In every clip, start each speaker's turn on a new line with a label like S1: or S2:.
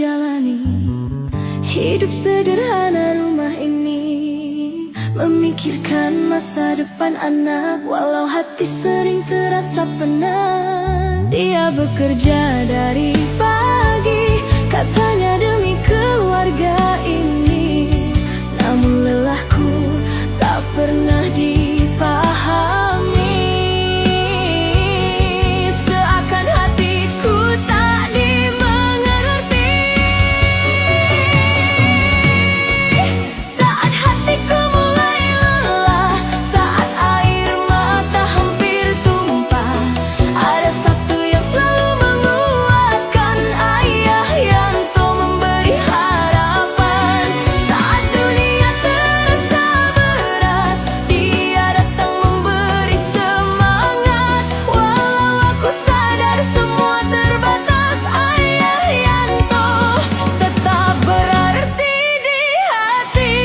S1: jalani hidup sederhana rumah ini, memikirkan masa depan anak, walau hati sering terasa penat. Dia bekerja dari pagi, katanya demi keluarga ini, namun lelahku tak pernah dipahami. Seakan hatiku tak dimengerti. Saat hatiku mulai lelah, saat air mata hampir tumpah, ada satu yang selalu menguatkan, ayah yang tuh memberi harapan. Saat dunia terasa berat, dia datang memberi semangat. Walau aku sadar semua terbatas, ayah yang tuh tetap berarti di hati.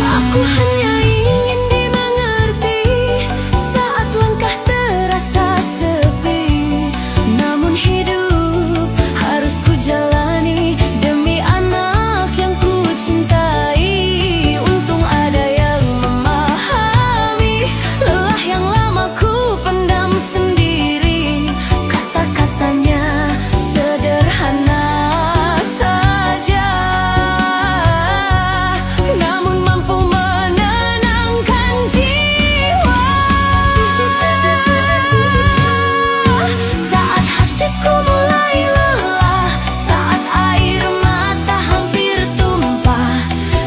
S1: Aku hanya ingin dimengerti saat langkah terasa sepi, namun hidup harus ku jalani demi anak yang ku cintai. Untung ada yang memahami lelah yang lama ku pendam sendiri. Kata-katanya sederhana saja, namun mampu menenangkan jiwa. Saat hatiku mulai lelah, saat air mata hampir tumpah,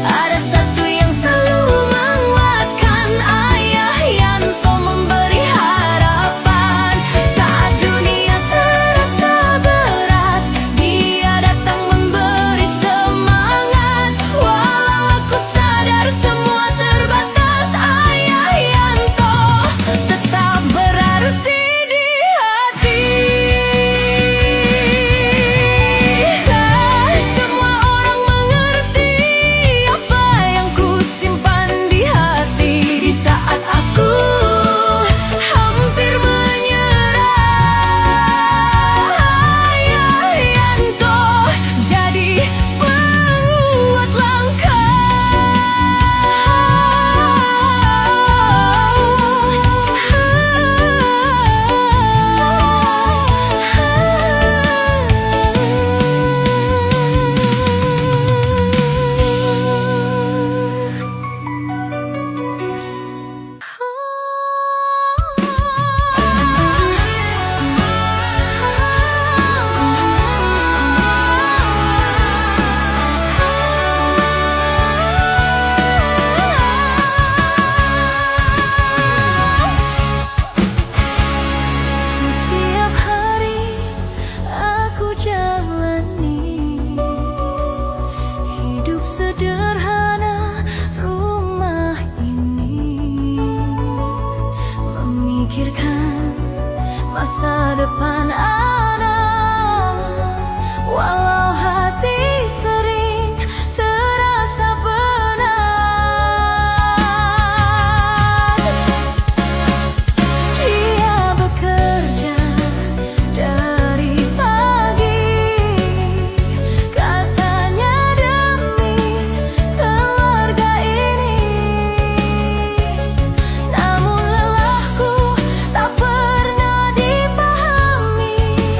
S1: ada satu yang selalu menguatkan, ayah yang tuh memberi harapan. Saat dunia terasa berat, dia datang memberi semangat. Walau aku sadar semua terbatas, ayah yang tuh tetap berarti di hati. Semua orang mengerti apa yang ku simpan di hati. Di saat aku hampir menyerah, ayah yang tuh jadi penguat setiap hari aku jalani hidup sederhana rumah ini, memikirkan masa depan anak, walau hati sering terasa penat. Dia bekerja dari pagi, katanya demi keluarga ini, namun lelahku tak pernah dipahami.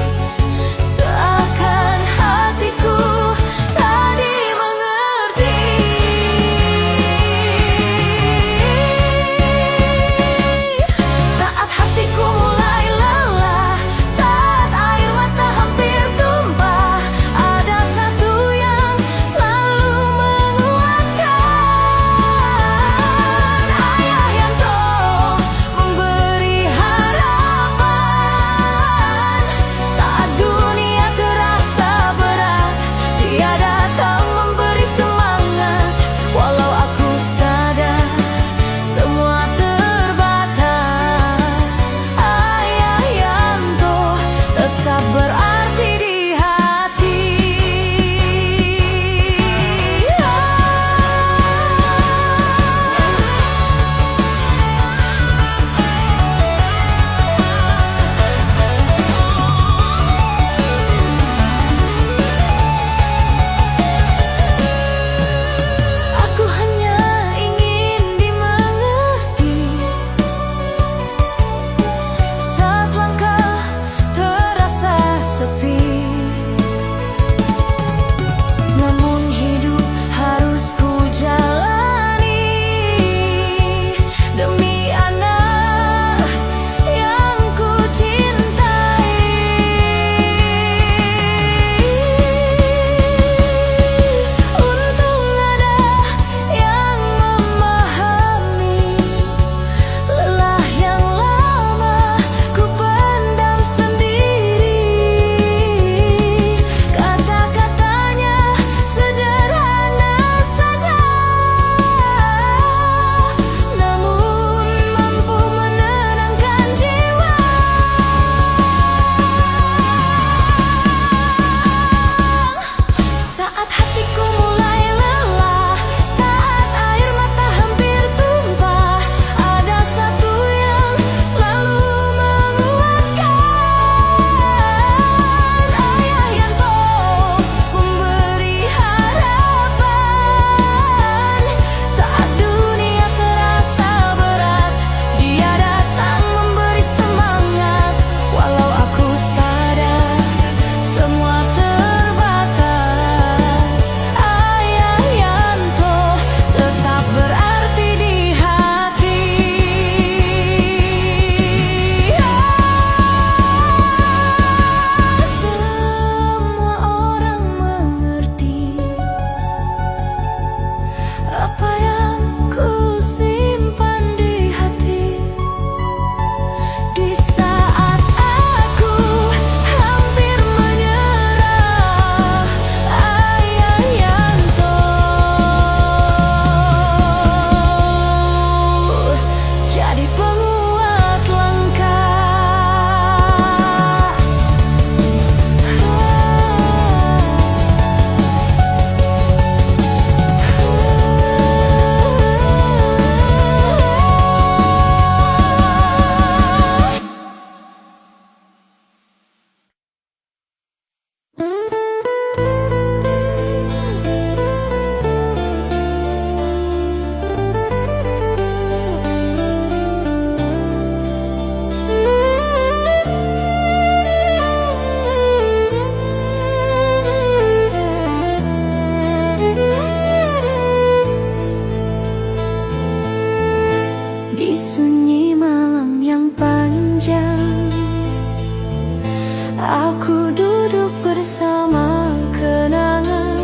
S1: Aku duduk bersama kenangan.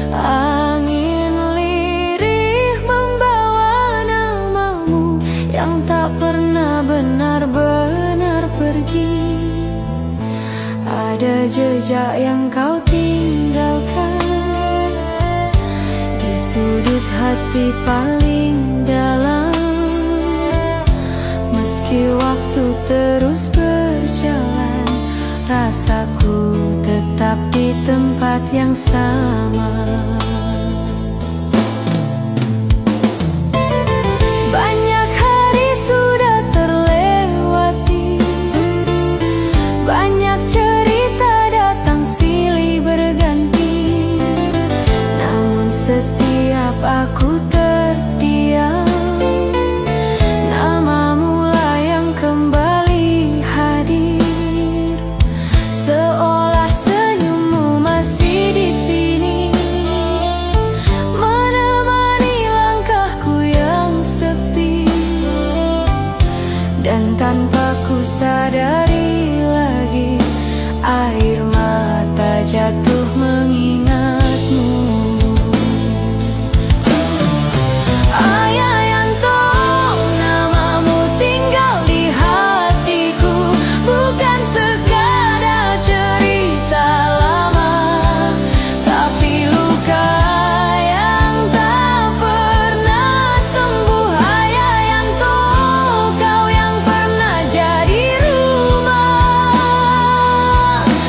S1: Angin lirih membawa namamu yang tak pernah benar-benar pergi. Ada jejak yang kau tinggalkan di sudut hati paling dalam. Meski waktu terus berjalan, rasaku tetap di tempat yang sama. Banyak hari sudah terlewati, banyak cerita datang silih berganti. Namun setiap aku terdiam, namamu lah yang kembali hadir. Seolah senyummu masih di sini, menemani langkahku yang sepi. Dan tanpa ku sadari lagi, air mata jatuh mengingatmu. Ayayanto, namamu tinggal di hatiku, bukan sekadar cerita lama, tapi luka yang tak pernah sembuh. Ayayanto, kau yang pernah jadi rumah,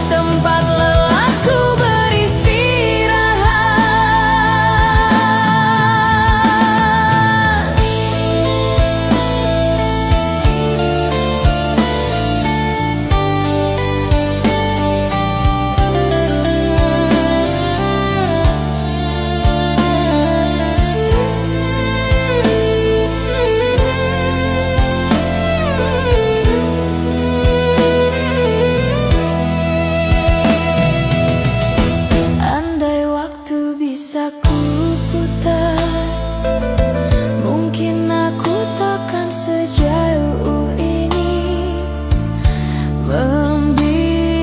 S1: tempat lelahku beristirahat. Andai waktu bisa ku putar, mungkin aku takkan sejauh ini, membiarkan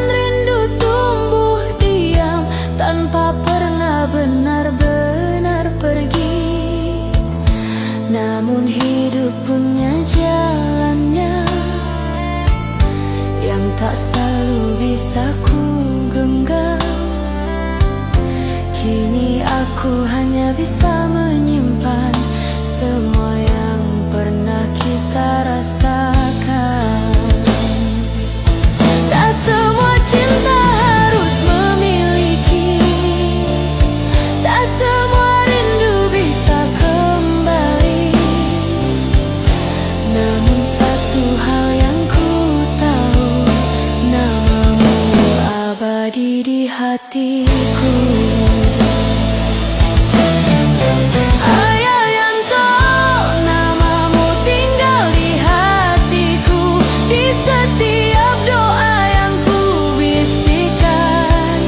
S1: rindu tumbuh diam tanpa pernah benar-benar pergi. Namun hidup punya jalannya yang tak selalu bisa ku genggam. Kini aku hanya bisa menyimpan semua yang pernah kita rasakan. Tak semua cinta harus memiliki, tak semua rindu bisa kembali. Namun satu hal yang ku tahu, namamu abadi di hatiku. Ayayanto, namamu tinggal di hatiku, di setiap doa yang ku bisikan.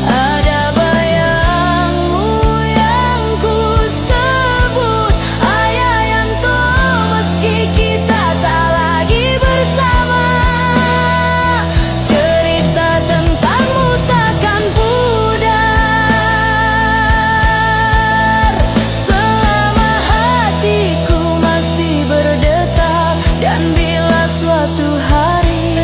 S1: Ada bayangmu yang ku sebut. Ayayanto, meski kita tak lagi bersama, cerita tentangmu takkan pudar. Selama hatiku masih berdetak, dan bila suatu hari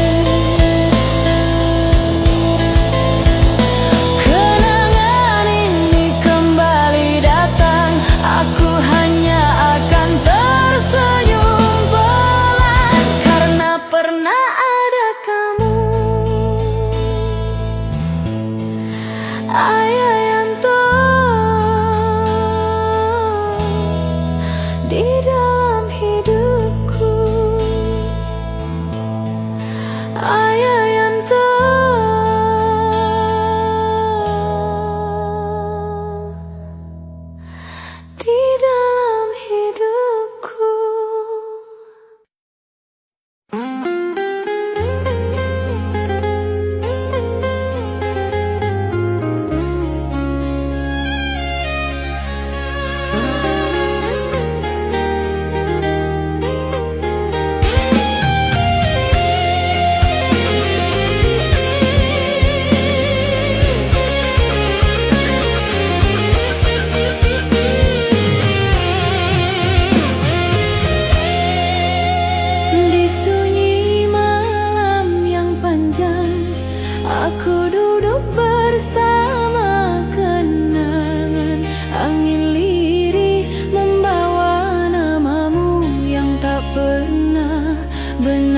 S1: kenangan ini kembali datang, aku hanya akan tersenyum pelan, karena pernah ada kamu. Ayayanto, di dalam hidupku. Ayayanto, di dalam hidupku.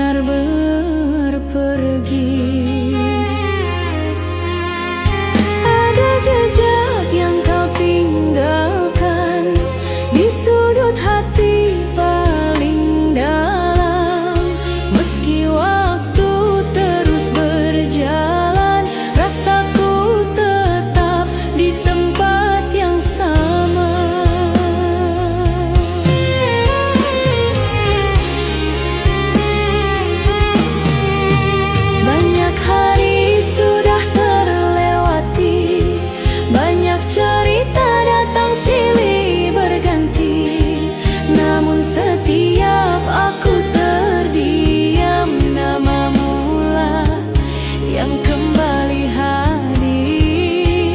S1: benar-benar pergi. Ada jejak yang kau tinggalkan di sudut hati paling dalam. Meski waktu terus berjalan, rasaku tetap di tempat yang sama. Banyak hari sudah terlewati, banyak cerita datang silih berganti. Namun setiap aku terdiam, namamu lah yang kembali hadir.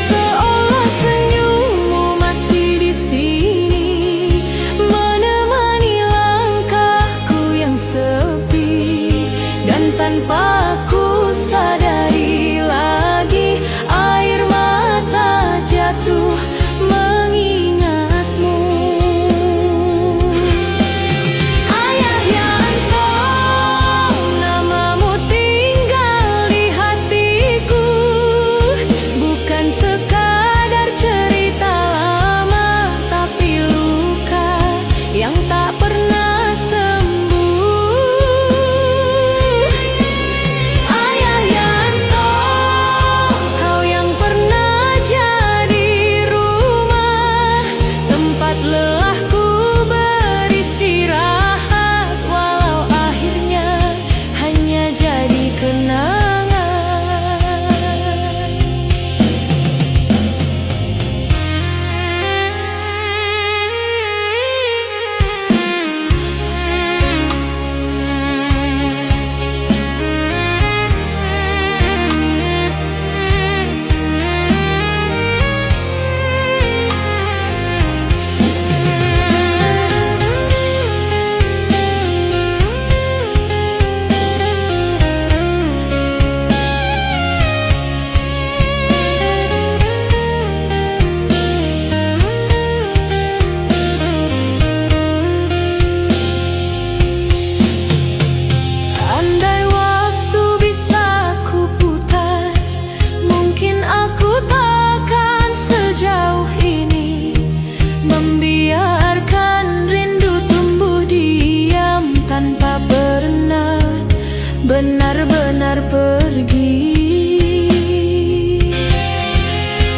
S1: Seolah senyummu masih di sini, menemani langkahku yang sepi. Dan tanpa ku sadari lagi, air mata jatuh mengingatmu. Ayah Yanto, namamu tinggal di hatiku. Bukan sekadar cerita lama, tapi luka yang tak pernah sembuh. Ayah Yanto, kau yang pernah jadi rumah, tempat lelahku beristirahat. Walau akhirnya hanya jadi kenangan. Andai waktu bisa ku putar, mungkin aku takkan sejauh ini. Membiarkan rindu tumbuh diam tanpa pernah benar-benar pergi.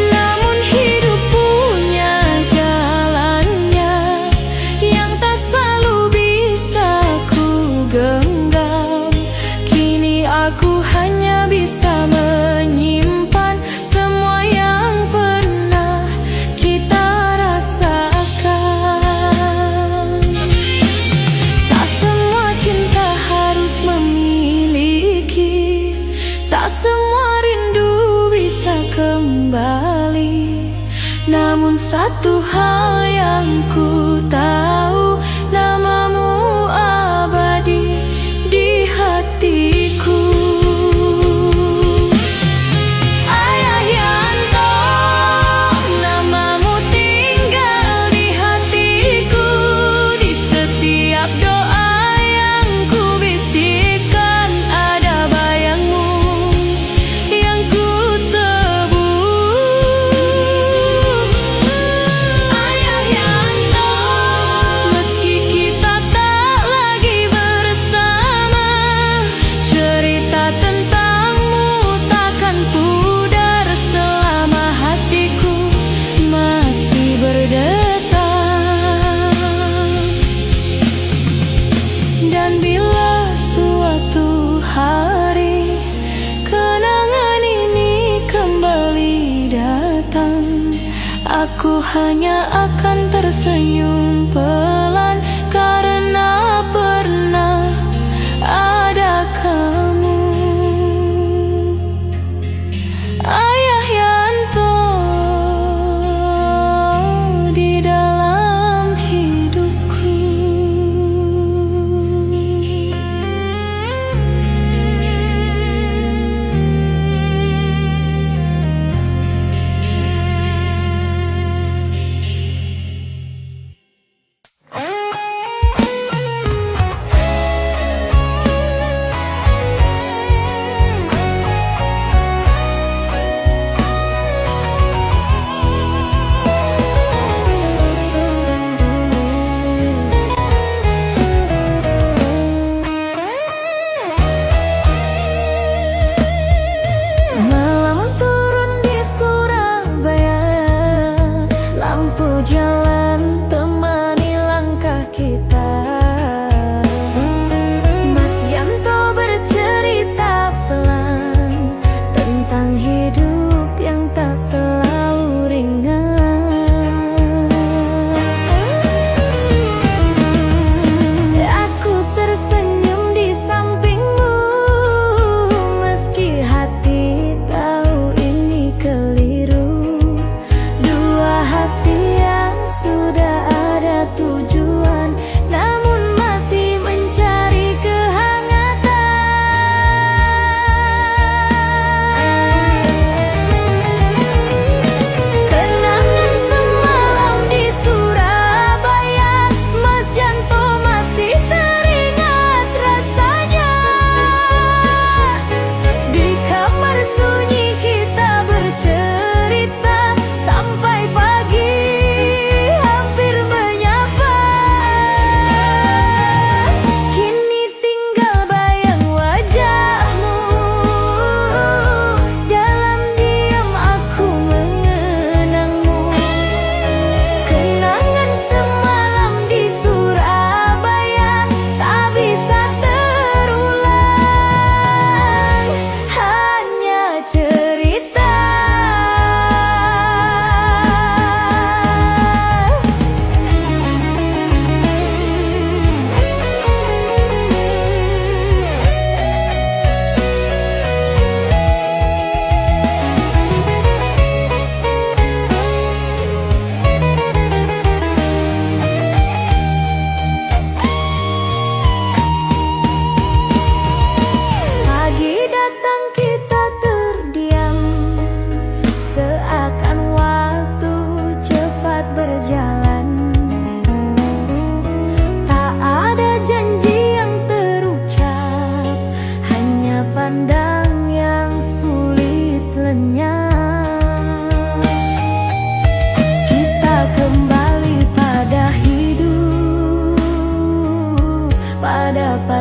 S1: Namun hidup punya jalannya yang tak selalu bisa ku genggam. Kini aku hanya bisa menyimpan semua yang pernah kita rasakan. Tak semua cinta harus memiliki, tak semua rindu bisa kembali. Namun satu hal yang ku tahu, namamu abadi di hatiku. Ayah Yanto, namamu tinggal di hatiku. Di setiap doa yang ku bisikkan, ada bayangmu yang ku sebut. Ayah Yanto, meski kita tak lagi bersama, cerita tentangmu takkan pudar selama hatiku masih berdetak. Dan bila suatu hari kenangan ini kembali datang, aku hanya akan tersenyum pelan karena pernah ada kamu. Ayah Yanto, di dalam hidupku.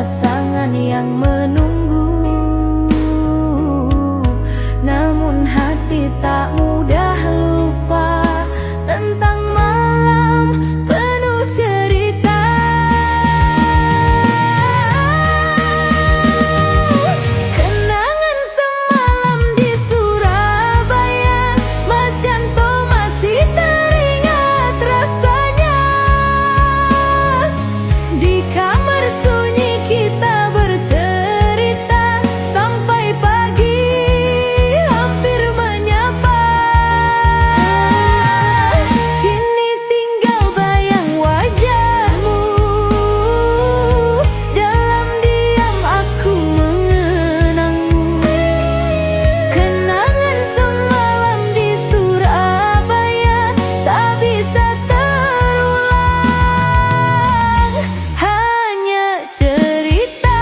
S1: pasangan yang menunggu. Namun hati tak mudah lupa tentang malam penuh cerita. Kenangan semalam di Surabaya, Mas Yanto masih teringat rasanya. Di kamar sunyi kita bercerita sampai pagi, hampir menyapa. Kini tinggal bayang wajahmu, dalam diam aku mengenangmu. Kenangan semalam di Surabaya tak bisa terulang, hanya cerita.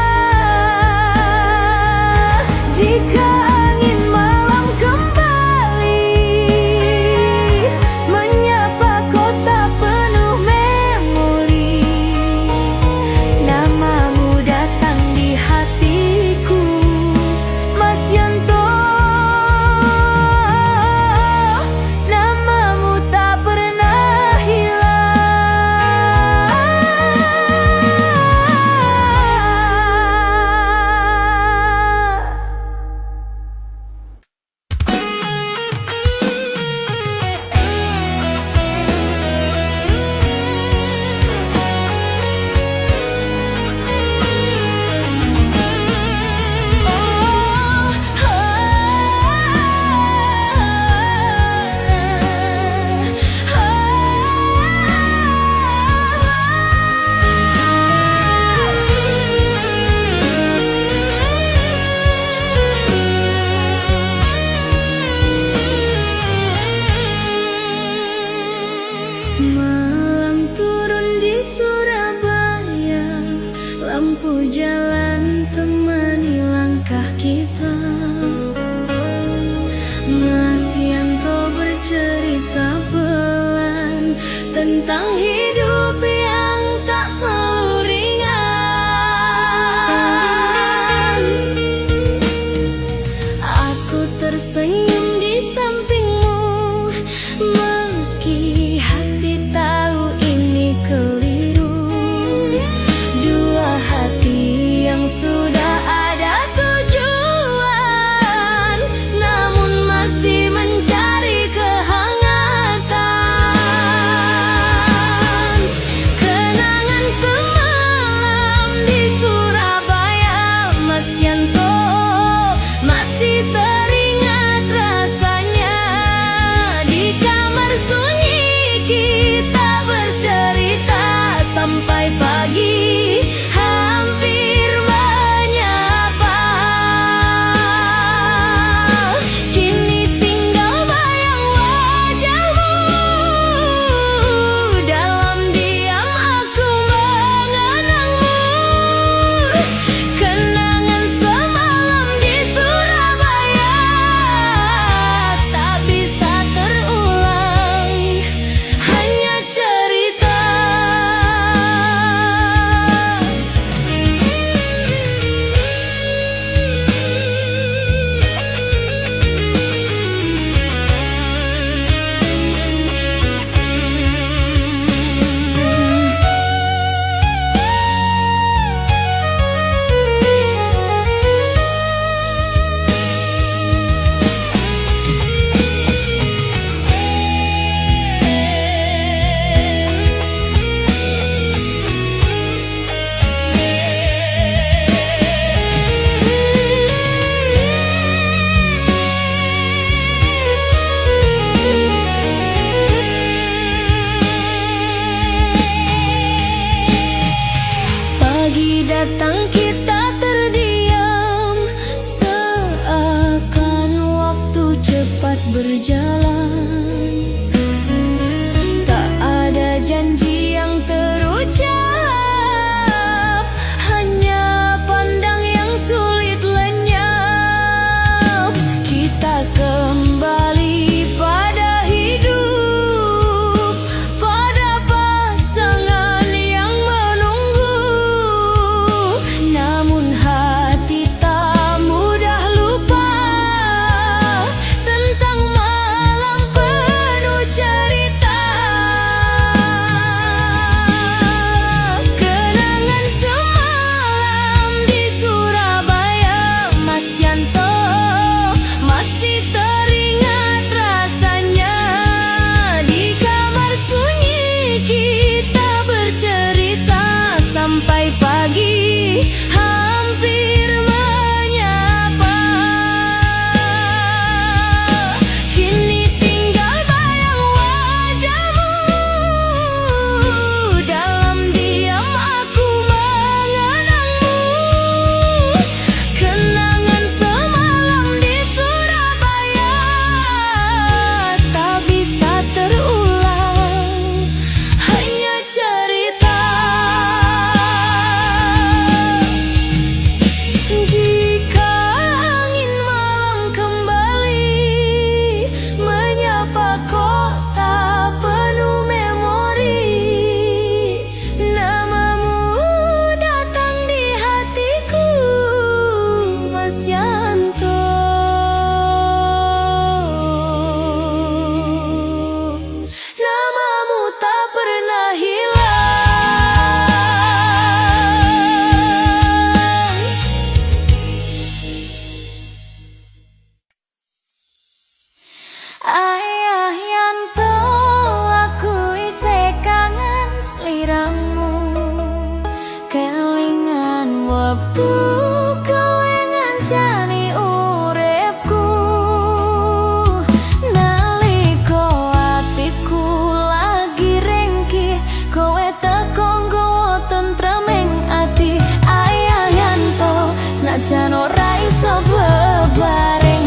S1: Jika angin malam kembali menyapa kota penuh memori, namamu datang di hatiku, Mas Yanto. Namamu tak pernah hilang. Malam turun di Surabaya, lampu jalan temani langkah kita. Mas Yanto bercerita pelan tentang hidup yang tak selalu ringan. Aku tersenyum di sampingmu, meski hati tahu ini keliru. Dua hati yang sudah ada tujuan, namun masih mencari kehangatan. Kenangan semalam di Surabaya, Mas Yanto masih teringat rasanya. Di kamar sunyi kita bercerita sampai pagi, hampir menyapa. Kini tinggal bayang wajahmu, dalam diam aku mengenangmu. Kenangan semalam di Surabaya tak bisa terulang, hanya cerita. Pagi datang kita terdiam, seakan waktu cepat berjalan. Tak ada janji yang terucap, hanya pandang yang sulit lenyap. Kita kembali pada hidup, pada pasangan yang menunggu. wektu kowe ngancani uripku, nalika atiku lagi ringkih kowe teko nggawa tentreming ati. Ayah yanto senajan ora iso bebareng.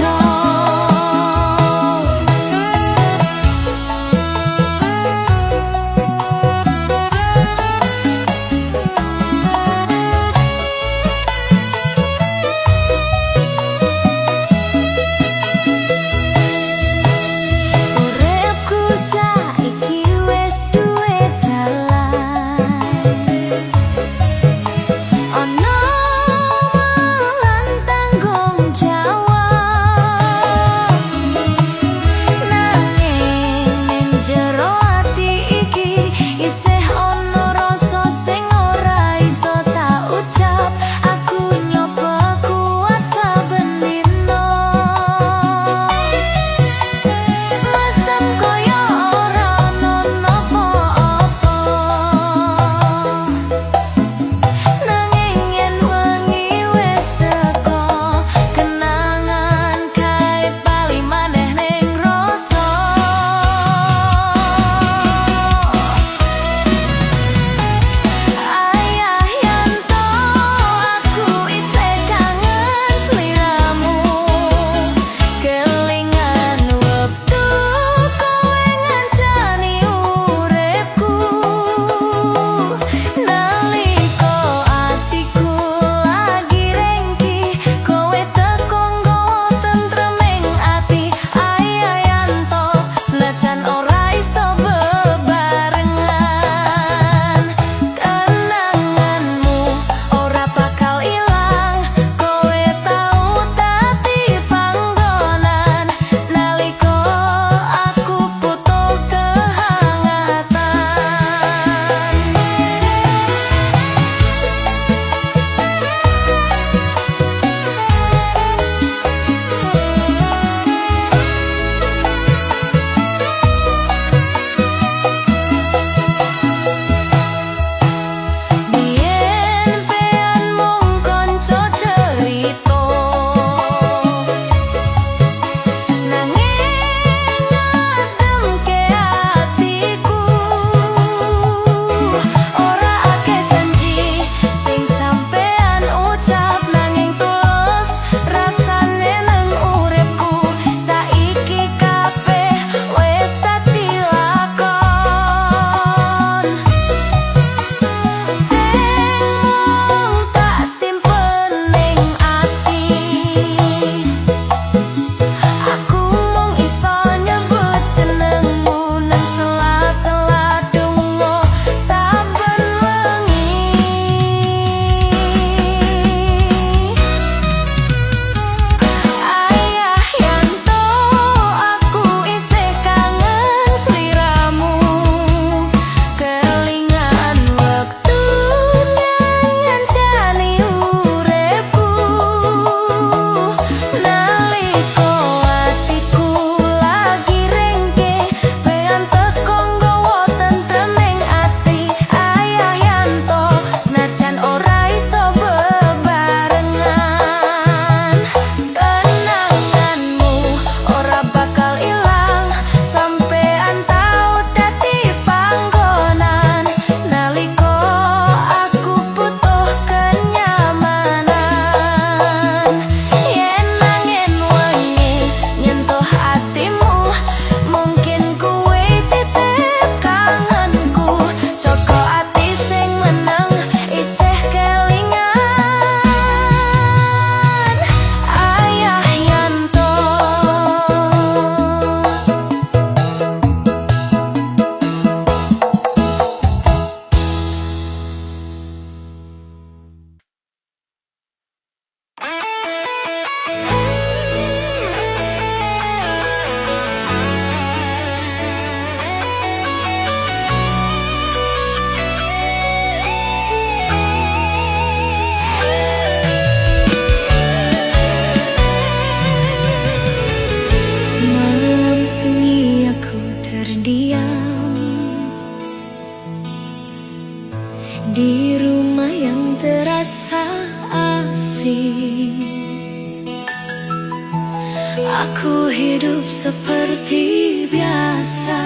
S1: Aku hidup seperti biasa,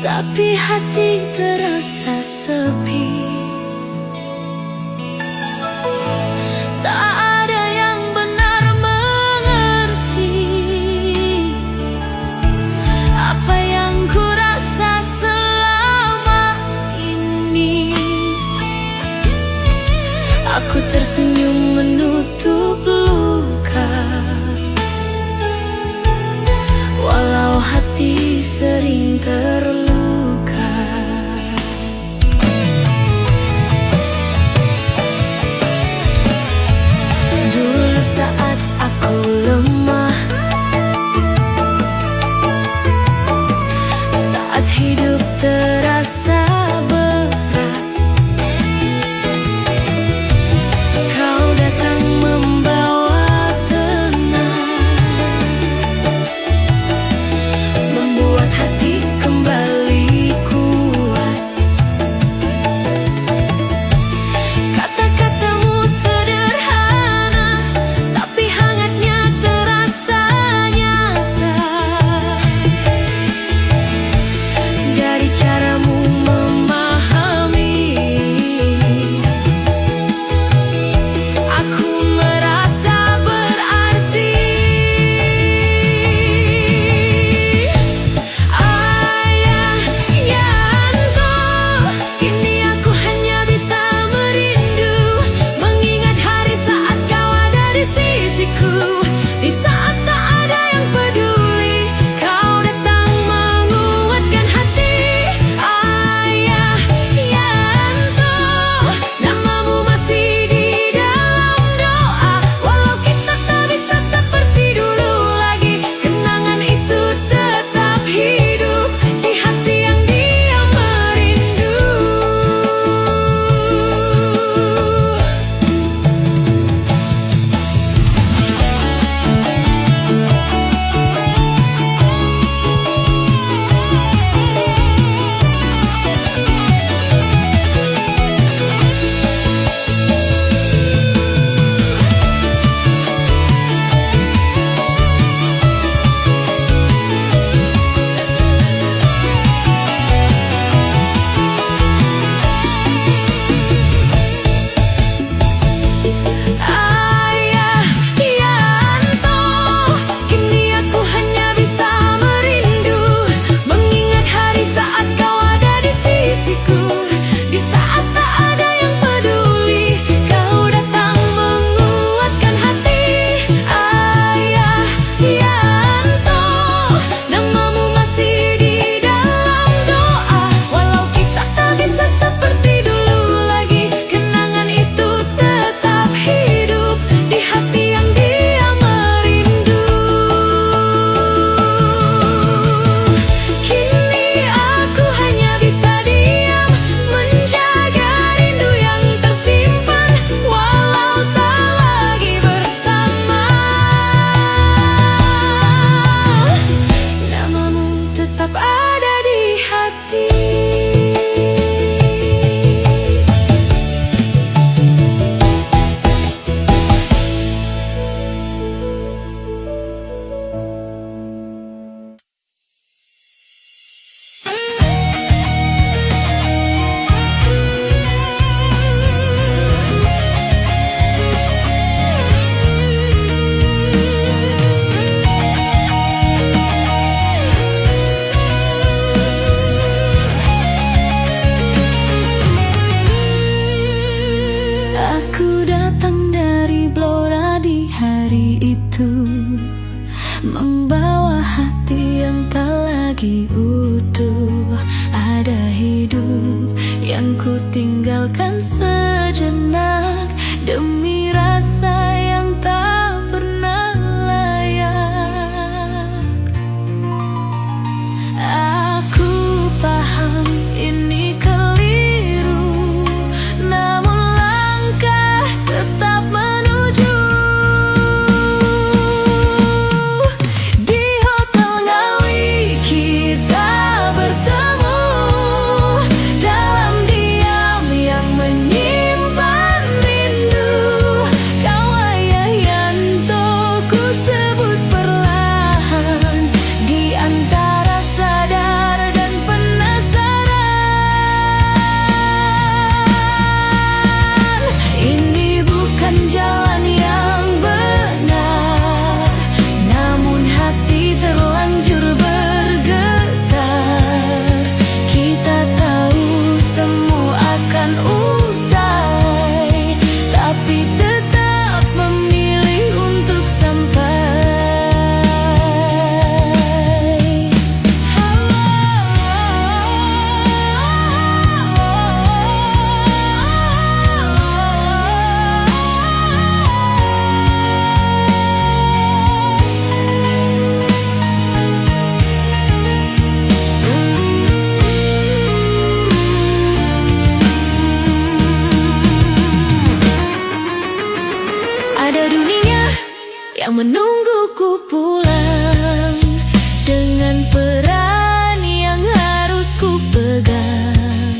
S1: tapi hati terasa sepi. Tak ada yang benar mengerti apa yang ku rasa selama ini. Aku tersenyum menutup luka, walau hati sering terluka. Dulu saat aku lemah, saat hidup terasa berat, kau datang membawa tenang, membuat hati kembali kuat. Kata-katamu sederhana, tapi hangatnya terasa nyata. Dari caramu memahami, aku merasa berarti. Ayah Yanto, kini aku hanya bisa merindu, mengingat hari saat kau ada di sisiku. Di saat tak ada yang peduli, kau datang menguatkan hati. Ayah Yanto, namamu masih di dalam doa, walau kita tak bisa seperti dulu lagi, kenangan itu tetap hidup di hati yang diam merindu. Ayah Yanto, kini aku hanya bisa merindu, mengingat hari saat kau ada di sisiku. Di saat tak ada yang peduli, kau datang menguatkan hati. Ayah Yanto, namamu masih di dalam doa, walau kita tak bisa seperti dulu lagi, kenangan itu tetap hidup di hati yang diam merindu. Kini aku hanya bisa diam, menjaga rindu yang tersimpan, walau tak lagi bersama. Namamu tetap ada di hati. Aku datang dari Blora di hari itu, membawa hati yang tak lagi utuh. Ada hidup yang ku tinggalkan sejenak, demi rasa yang tak pernah layak. Aku paham ini keliru, namun langkah tetap menuju. Di Hotel Ngawi kita bertemu, dalam diam yang menyimpan rindu. yang menungguku pulang, dengan peran yang harus ku pegang.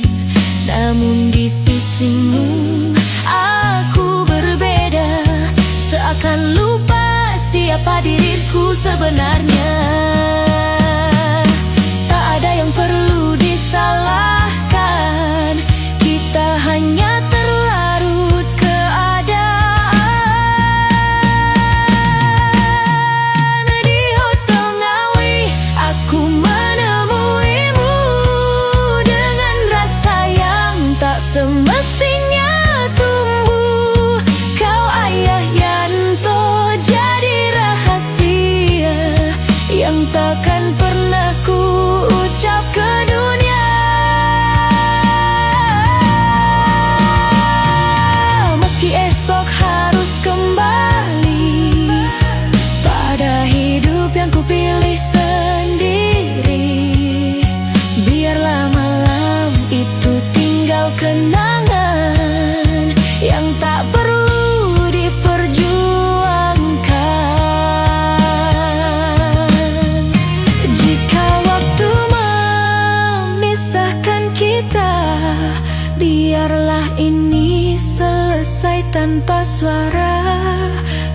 S1: Namun di sisimu aku berbeda, seakan lupa siapa diriku sebenarnya. Tak ada yang perlu disalahkan, kita hanya terlarut keadaan. Di Hotel Ngawi aku menemuimu dengan rasa yang tak semestinya tumbuh. Kau ayah Yanto jadi rahasia yang takkan pernah ku ucap ke dunia. Meski esok harus kembali pada hidup yang ku pilih sendiri, biarlah malam itu tinggal kenangan yang tak perlu diperjuangkan. Jika waktu memisahkan kita, biarlah ini selesai tanpa suara.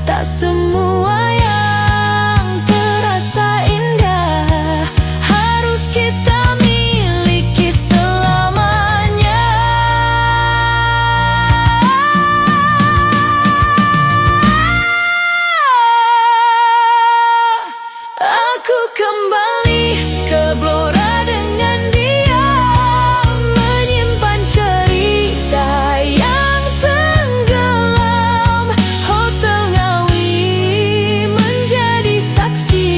S1: Tak semua yang terasa indah harus kita miliki selamanya. Aku kembali ke Blora dengan dia, menyimpan cerita yang tenggelam. Hotel Ngawi menjadi saksi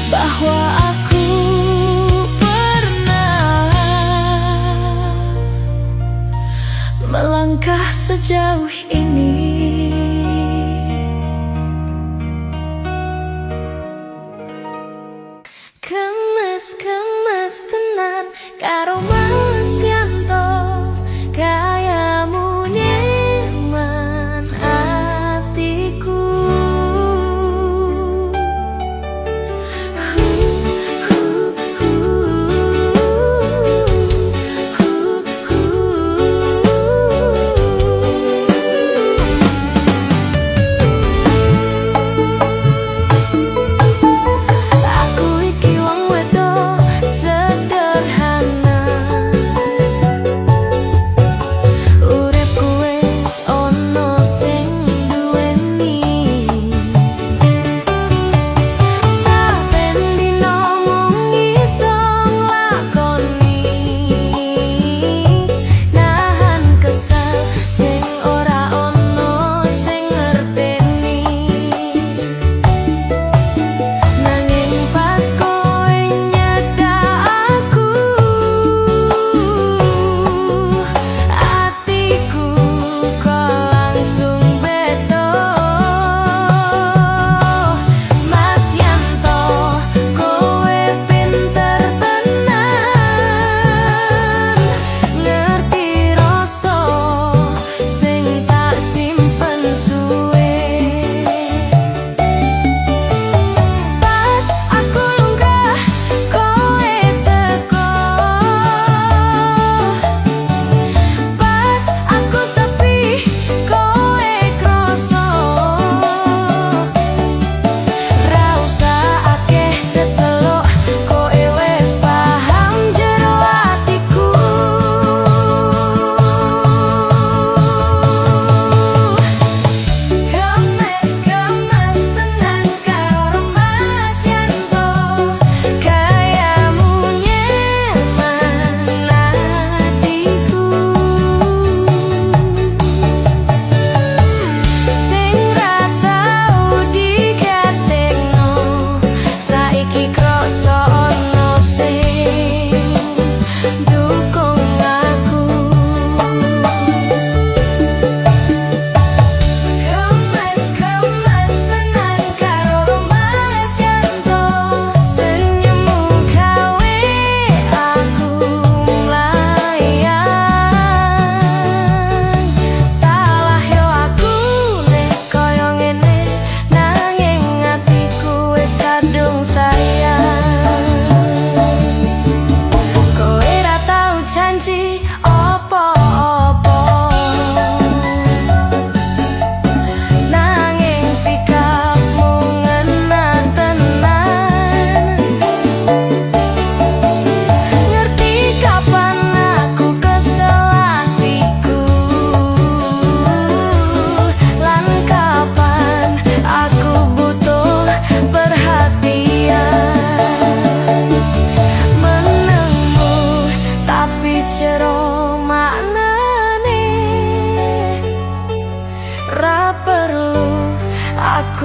S1: bahwa aku pernah melangkah sejauh ini. Kemas tenan karo Mas Yanto, kayamu nyeman atiku.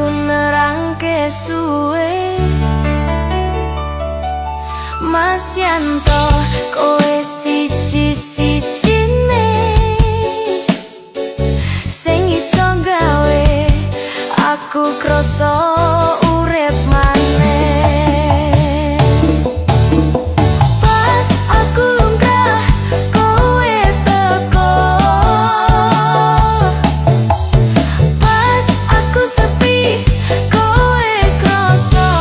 S1: aku nerangke suwe. Mas Yanto kowe siji-sijine sing iso gawe aku krasa urip maneh. Pas aku lumrah kowe teko, pas aku sepi kowe krasa.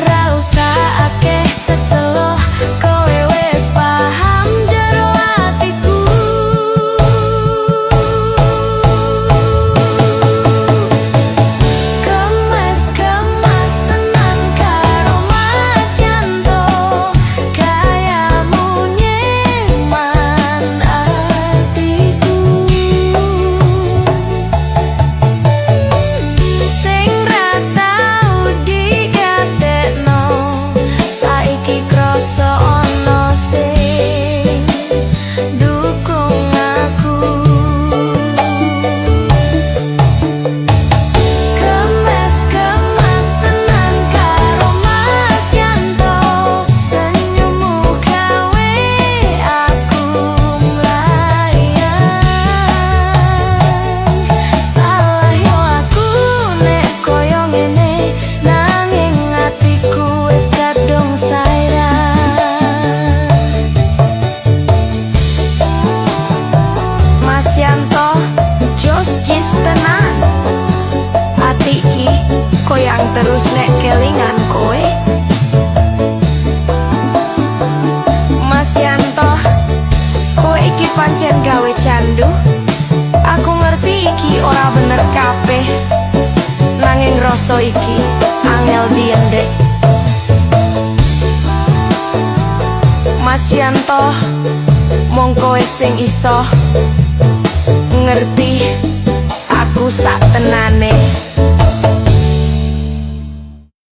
S1: Ra usah akeh ceceloh, kowe wis paham jero atiku. Kemas-kemas tenan karo Mas Yanto, gayamu nyeman atiku. Sing ra tau digatekno, saiki krasa ana sing dukung aku. Kemas-kemas tenan karo Mas Yanto, senyummu gawe aku mlayang. Salah yo aku nek koyo ngene, nanging atiku wis kadung sairah. Mas Yanto, jos jis tenan. Ati iki koyang terus nek kelingan kowe. Mas Yanto, kowe iki pancen gawe candu. Aku ngerti iki ora bener kabeh, nanging rasa iki angel diendek. Mas Yanto, mong kowe sing iso ngerti aku sak tenane.